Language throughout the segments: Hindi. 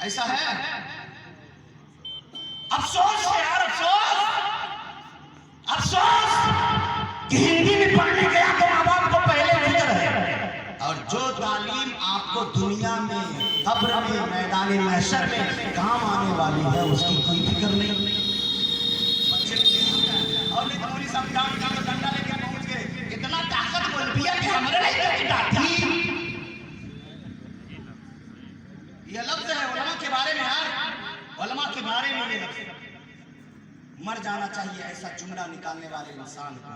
ऐसा है। अफसोस है यार, अफसोस अफसोस कि हिंदी में पढ़ने गया तो माँ बाप को पहले फिक्र है, और जो तालीम आपको दुनिया में, कब्र में, मैदान महशर में काम आने वाली है उसकी कोई फिक्र नहीं। बच्चे और मौलवी साहब डंडा लेके पहुंच गए, इतना ताकत बोल दिया कि हमरे नहीं डांटी। ये लफ्ज है उलमा के बारे में यार, उलमा के बारे में ये लफ्ज। मर जाना चाहिए ऐसा जुमला निकालने वाले इंसान को।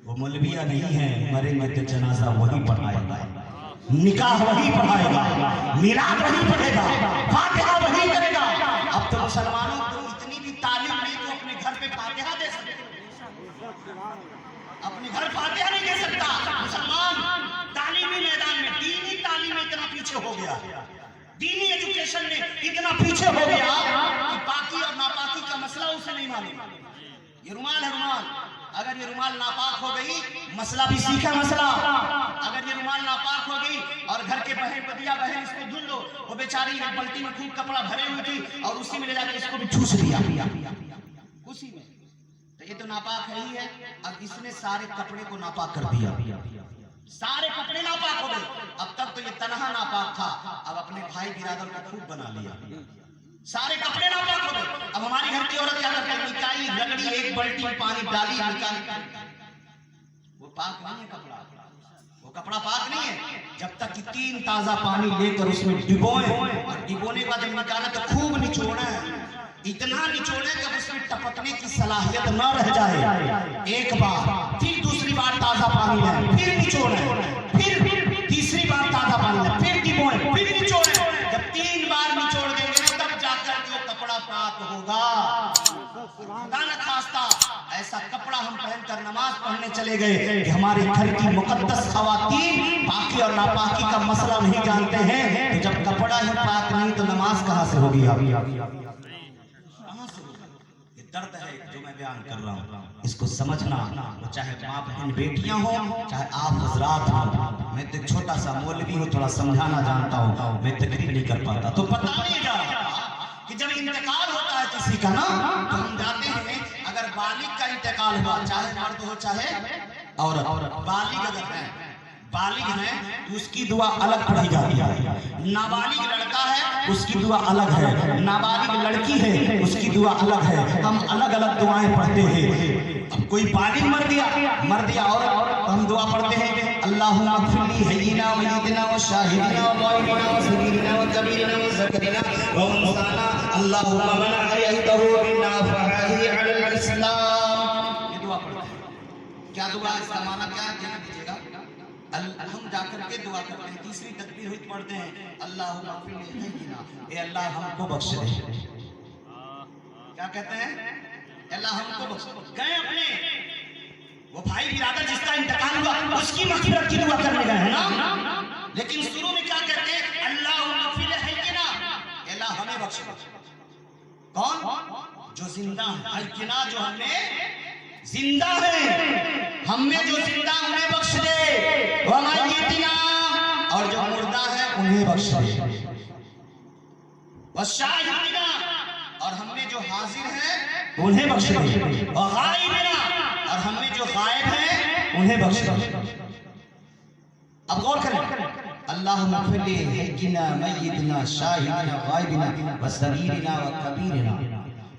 वो मौलविया नहीं है, मरेंगे तो जनाजा वही पढ़ाएगा, निकाह वही पढ़ाएगा, मिलाद वही पढ़ेगा, फातिहा वही करेगा। अब तो मुसलमानों को इतनी भी तालीम नहीं तो अपने घर पे फातिहा दे सकते, अपने घर फातिहा नहीं दे सकता मुसलमान। तालीमी मैदान में, दीनी तालीम में इतना पीछे हो गया, दीनी एजुकेशन में इतना पीछे हो गया कि पाकी और नापाकी का मसला उसे नहीं मालूम। ये रुमाल है, रुमाल अगर ये रुमाल नापाक हो गई, मसला भी सीखा मसला। अगर ये रुमाल नापाक हो गई और घर के बहन बदिया बहन इसको धुल लो, वो बेचारी एक बाल्टी में खूब कपड़ा भरे हुई थी और उसी में ले जाकर इसको भी चूस लिया उसी में, तो ये तो नापाक है ही है। अब इसने सारे कपड़े को नापाक कर दिया, सारे कपड़े नापाक हो गए। अब तक तो ये तनहा नापाक था, अब अपने भाई बिरादर को खूब बना लिया, सारे कपड़े नापाक हो गए। अब हमारी घर की औरत क्या करती है, निकाली रगड़ी, एक बाल्टी पानी डाली, निकाली। वो पाक नहीं है कपड़ा, वो कपड़ा पाक नहीं है जब तक कि 3 ताजा पानी लेकर उसमें डिबोए, और डिबोने के बाद जब निकाला तो खूब निचोड़ना है, इतना निचोड़े कि उसमें टपकने की सलाहियत न रह जाए। एक बार, फिर दूसरी बार ताजा पानी लें, फिर निचोड़े, फिर तीसरी बार ताजा पानी लें, फिर डिबोए, फिर निचोड़े। जब 3 बार निचोड़ देंगे तब जाकर के वो कपड़ा पाक होगा। खुदा न खास्ता ऐसा कपड़ा हम पहनकर नमाज पढ़ने चले गए कि हमारे घर की मुकद्दस खवातीन पाकी और नापाकी का मसला नहीं जानते हैं, तो जब कपड़ा ही पाक नहीं तो नमाज कहां से होगी? दर्द है जो मैं बयान कर रहा हूँ, इसको समझना। चाहे माँ बहन बेटियां हो, चाहे आप हजरात हो। मैं तो छोटा सा मौलवी हूँ, थोड़ा समझाना जानता हूँ, मैं तकरीर नहीं कर पाता। तो पता नहीं जा कि जब इंतकाल होता है किसी का ना, तो हम जाते हैं, अगर बालिग का इंतकाल हुआ, चाहे मर्द हो चाहे औरत, बालिग अगर है, बालिग है तो उसकी दुआ अलग पढ़ी जाती है। नाबालिग लड़का है उसकी दुआ अलग है, नाबालिग लड़की है उसकी दुआ अलग है। हम अलग अलग दुआएं पढ़ते हैं। अब कोई बालिग मर दिया और हम दुआ पढ़ते हैं, अल्लाहुम्मा अग़फ़िरली हय्यिना व मय्यितना व शाहिदिना व ग़ाइबिना व सगीरना व कबीरना व ज़करिना व उन्साना, अल्लाहुम्मा मन अहयैतहु मिन्ना फ़अहयिही अलल इस्लाम। ये दुआ पढ़ते हैं। क्या दुआ, इसका माना क्या है, ध्यान दीजिएगा। हम जाकर के दुआ करते हैं, तीसरी तकबीर हुई पढ़ते हैं, अल्लाहुम्मा अग़फ़िरली हय्यिना, ए अल्लाह हमको बख्श दे। क्या कहते हैं? अल्लाह हमको बख्श। गए अपने वो भाई बिरादर जिसका इंतकाल हुआ उसकी मग़फ़िरत की दुआ करने गए हैं ना, लेकिन शुरू में क्या कहते हैं, अल्लाहुम्मा अग़फ़िरली हय्यिना, अल्लाह हमें बख्श। कौन? जो जिंदा है, हय्यिना जो हमें जिंदा है, हमें जो जिंदा उन्हें बख्श दे, और जो मुर्दा है उन्हें बख्श दे, और हमें जो हाजिर है उन्हें बख्श दे, और हमें जो गायब है उन्हें बख्श दे। अब गौर करें, अल्लाहुम्मा अग़फ़िरली हय्यिना मय्यितना शाहिदिना गायबिना व सगीरना व कबीरना।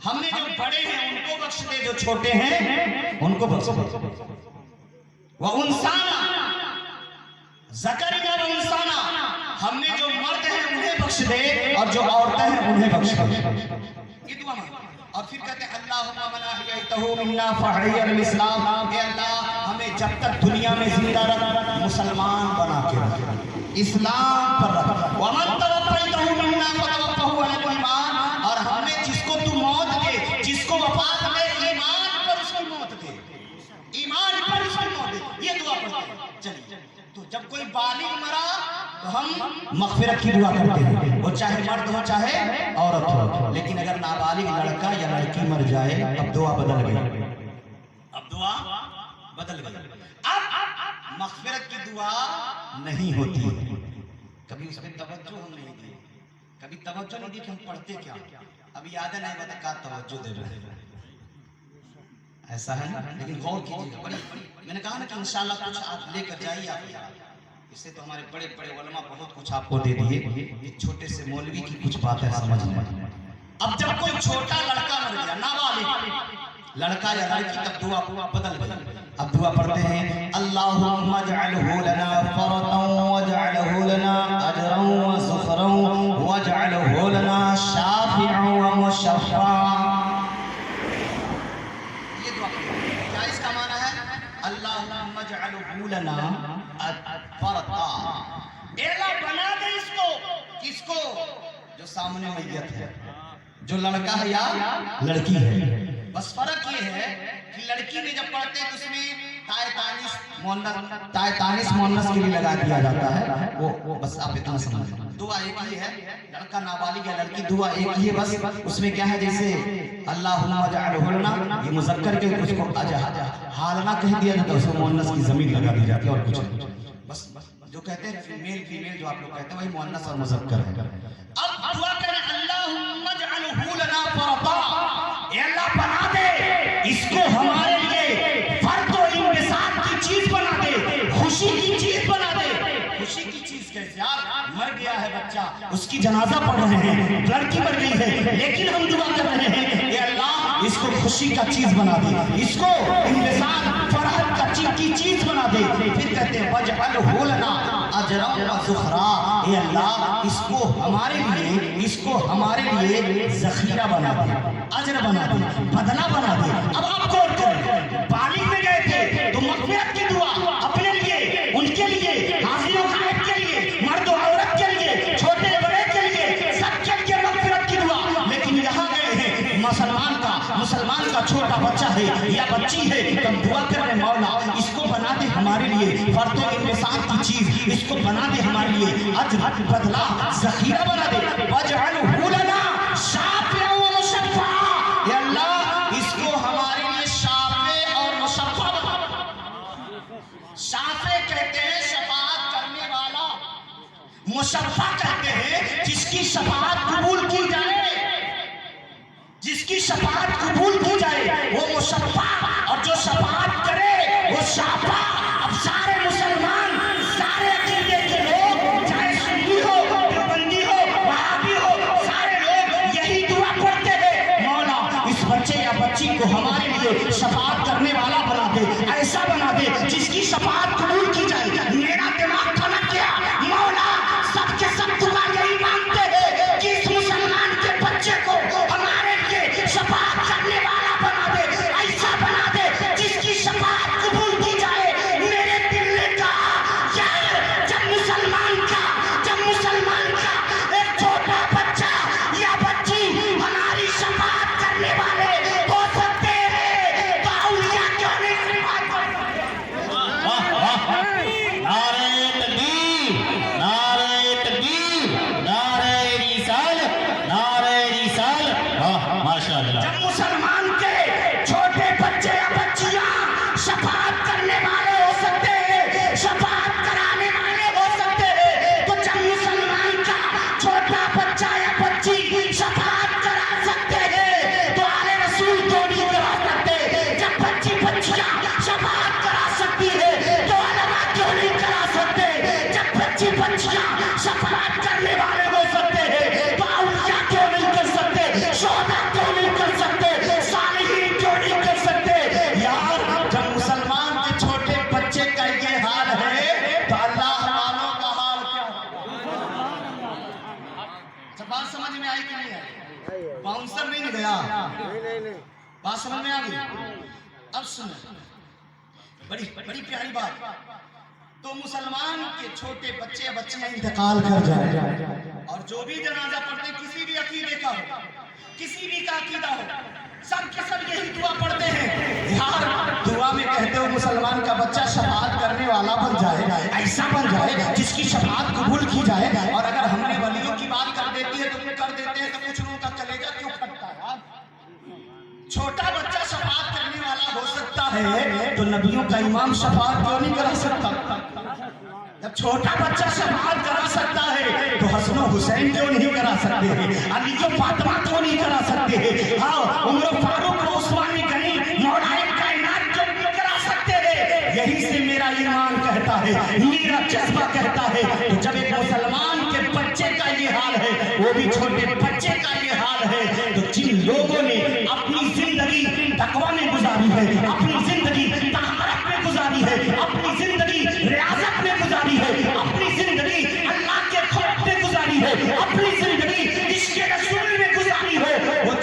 हमें जो बड़े हैं उनको बख्श दे, जो छोटे हैं उनको बख्श दे। व उन्साना ज़करिना व उन्साना, हमें जो मर्द हैं उन्हें बख्श दे और जो औरतें हैं उन्हें बख्श दे। ये दुआ मांगे। और फिर कहते हैं, अल्लाहुम्मा मन अहयैतहु मिन्ना फ़अहयिही अलल इस्लाम, हे अल्लाह हमें जब तक दुनिया में जिंदा रख, मुसलमान बना के रख, इस्लाम पर रख। व मन तवफ़्फ़ैतहु मिन्ना फ़तवफ़्फ़हु अलल ईमान, और हमें जिसको तू मौत दे, जिसको वफ़ात दे, ईमान पर उसकी मौत दे, ईमान पर उसकी मौत दे। ये दुआ पढ़ते हैं। चलिए, तो जब कोई बालिग मरा तो हम मग़फ़िरत की दुआ करते हैं, वो चाहे मर्द हो चाहे औरत हो। लेकिन अगर नाबालिग लड़का या लड़की मर जाए, अब दुआ बदल गई, अब दुआ बदल गई। अब मग़फ़िरत की दुआ नहीं होती है, कभी उसमें तवज्जो हम नहीं दी, अभी तवज्जो नहीं दी कि हम पढ़ते क्या, अभी याद नहीं बता क्या तवज्जो दे रहे हैं, ऐसा है ना। लेकिन गौर कीजिएगा, बड़ी मैंने कहा ना कि इंशाल्लाह कुछ आप लेकर जाइए आप, इससे तो हमारे बड़े बड़े उलमा बहुत कुछ आपको दे दिए, एक छोटे से मौलवी की कुछ बात है समझ में। अब जब कोई छोटा लड़का मर गया, नाबालिग लड़का या लड़की, तब दुआ बदल गई। अब दुआ पढ़ते हैं, अल्लाहुम्मा जअलहु लना फरतन वजअलहु लना अजरन व ज़ुखरन वजअलहु लना शाफिअन व मुशफ़्फ़ा। ये दुआ क्या इसका माना है? अल्लाहुम्मा जअलहु लना फरता, एला बना दे इसको, किसको? जो सामने मैयत है, जो लड़का है या लड़की है। बस फर्क ये है कि लड़की में जब पढ़ते हैं तो उसमें ताए तानिस मुअन्नस के लिए लगा दिया जाता है, वो बस आप इतना समझ। दुआ एक ही है, लड़का नाबालिग या लड़की, दुआ एक ही है, बस उसमें क्या है, जैसे अल्लाहुम्मा जअलहु लना, ये मुज़क्कर के उसको हालना कह दिया जाता है, उसको मुअन्नस की ज़मीर लगा दी जाती है और कुछ बस जो कहते हैं मेल फीमेल जो आप लोग कहते हैं वही मुअन्नस और मुज़क्कर है। अब दुआ करें, अल्लाहुम्मा जअलहु लना फरता, ये अल्लाह बना दे इसको हमारे लिए फर्द और इंबिसात की चीज बना दे, खुशी की चीज बना दे। खुशी की चीज कैसे यार, मर गया है बच्चा, उसकी जनाजा पढ़ रहे हैं, लड़की मर गई है, लेकिन हम दुआ कर रहे हैं ये अल्लाह इसको खुशी का चीज बना दे, इसको इंबिसात फरहत की चीज बना दे। फिर कहते हैं वजअलहु लना अजरन व ज़ुखरा, ये अल्लाह इसको हमारे लिए ज़खीरा बना दे, अजर बना दे, बदला बना दे। अब आप गौर करें, बालिग में गए थे तो मग़फ़िरत की दुआ अपने लिए, उनके लिए, हाज़िर व गायब के लिए, मर्द और औरत के लिए, छोटे बड़े के लिए, सबके लिए मग़फ़िरत की दुआ। लेकिन यहाँ गए हैं मुसलमान का छोटा बच्चा है या बच्ची है, तब दुआ कर रहे मौला इसको बना दे हमारे लिए फर्दो इंसान की चीज, इसको बना दे हमारे लिए अजर बदला ज़खीरा बना दे। वजअलहु लना शाफ़िअन व मुशफ़्फ़ा, या अल्लाह इसको हमारे लिए शाफ़े और मुशफ़्फ़ा बना। शाफ़े कहते हैं शफ़ाअत करने वाला, मुशफ़्फ़ा कहते हैं जिसकी शफ़ाअत कबूल की जाए, जिसकी शफ़ाअत कबूल की जाए वो मुशफ़्फ़ा, और जो शफ़ाअत करे वो शाफ़ा। अब सारे मुसलमान, सारे अकीदे के लोग, चाहे सुन्नी हो, देवबंदी हो, वहाबी हो, सारे लोग यही दुआ पढ़ते हैं, मौला इस बच्चे या बच्ची को हमारे लिए शफ़ाअत करने वाला बना दे, ऐसा बना दे जिसकी शफ़ाअत कबूल की जाए। मेरा दिमाग खनक गया, मौला सबके सब दुआ यही मांगते हैं कि इस मुसलमान के बच्चे को हमारे लिए शफ़ाअत करने वाला बना दे, ऐसा बना दे जिसकी शफ़ाअत कबूल की जाए। मेरे दिल ने कहा यार, जब मुसलमान का एक छोटा बच्चा या बच्ची हमारी शफ़ाअत करने वाले हो सकते हैं, तो औलिया क्यों नहीं शफ़ाअत कर सकते? नारे तकबीर, नारे तकबीर, नारे रिसालत, नारे रिसालत। वाह माशाअल्लाह। जब मुसलमान के छोटे बच्चे या बच्चियां शफ़ाअत करने वाले हो सकते हैं, शफ़ाअत कराने वाले हो सकते हैं, तो जब मुसलमान का छोटा बच्चा या बच्ची शफ़ाअत करा सकते हैं, तो आले रसूल क्यों नहीं करा सकते? जब बच्चियां शफ़ाअत करा सकती है तो उलमा क्यों नहीं करा सकते? जब बच्चियां शफ़ाअत करने वाले हो सकते हैं तो औलिया क्यों नहीं कर सकते? शोहदा क्यों नहीं कर सकते? सालिहीन क्यों नहीं कर सकते? यार जब मुसलमान के छोटे बच्चे का ये हाल है तो अल्लाह वालों का हाल क्या है? बात समझ में आई कि नहीं आई? बाउंसर नहीं गया, बात समझ में आ गई? अब सुनो, बड़ी बड़ी प्यारी बात। तो मुसलमान के छोटे बच्चे या बच्चियां इंतकाल कर जाए और जो भी जनाजा पढ़ते, किसी भी अकीदे का हो, किसी भी का अकीदा हो, सब के सब यही दुआ पढ़ते हैं यार। दुआ में कहते हो मुसलमान का बच्चा शफ़ाअत करने वाला बन जाए, ऐसा बन जाए जिसकी शफ़ाअत कबूल की जाए। और अगर हमने वलियों की बात कर देते हैं तो कुछ लोगों का कलेजा क्यों फटता है? छोटा बच्चा शफ़ाअत करने वाला हो सकता है तो नबियों का इमाम शफ़ाअत क्यों नहीं करा सकता? जब छोटा बच्चा शफ़ाअत करा सकता है तो हसन हुसैन क्यों नहीं करा सकते हैं, अली जो फातिमा क्यों नहीं करा सकते हैं, हाँ उमर फारूक और उस्मान गनी मौलाए कायनात क्यों नहीं करा सकते हैं। यही से मेरा ईमान कहता है, मेरा जज्बा कहता है। तो जब एक मुसलमान के बच्चे का ये हाल है, वो भी छोटे बच्चे का ये हाल है, तो जिन लोगों ने अपनी जिंदगी तकवा में गुजारी है, अपनी जिंदगी तहमत में गुजारी है, अपनी जिंदगी रियाजत में गुजारी है, अपनी जिंदगी अल्लाह के खौफ में गुजारी है, अपनी जिंदगी इश्क़ रसूल में गुजारी है, वो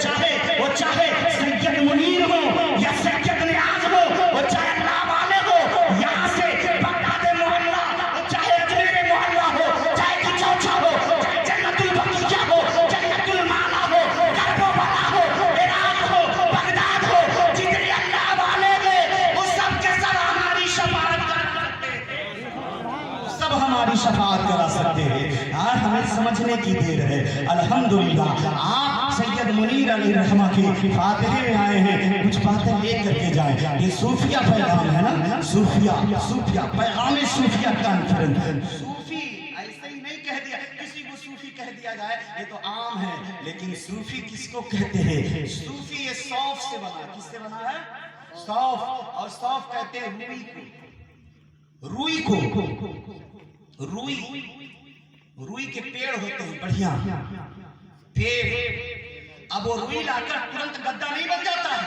चाहे सैयद मुनीर हो या सैयद नियाज हो, वो चाहे अल्लाह वाले हो, यहाँ से बगदाद मोहल्ला, चाहे अजमेर मोहल्ला हो, चाहे किचौचा हो, चाहे जन्नतुल बकीया हो, जन्नतुल माला हो, करबला हो, इराक हो, बगदाद हो, जितने अल्लाह वाले हैं वो सब के सब हमारी शफाअत करा सकते हैं, सब हमारी शफाअत करा सकते हैं। यार हमें समझने की देर है। अल्हम्दुलिल्लाह आप सैयद मुनीर अली रहमा की फातिहे में आए हैं, कुछ बातें ले करके जाएं। ये सूफिया पैगाम है ना, सूफिया पैगाम सूफिया कॉन्फ्रेंस। सूफी ऐसे ही नहीं कह दिया, किसी को सूफी कह दिया जाए ये तो आम है, लेकिन सूफी किसको कहते हैं? सूफी ये सौफ से बना, किससे बना है? सौफ, और सौफ कहते हैं रुई को, रुई के पेड़ होते हैं, बढ़िया पेड़। अब वो रुई लाकर तुरंत गद्दा नहीं बन जाता है,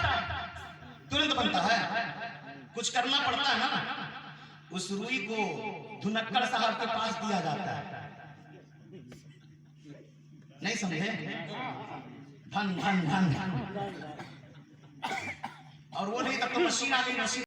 तुरंत बनता है, कुछ करना पड़ता है ना। उस रुई को धुनक्कड़ साहब के पास दिया जाता है, नहीं समझे? धन धन धन, और वो नहीं तब तो मशीन आ गई, मशीन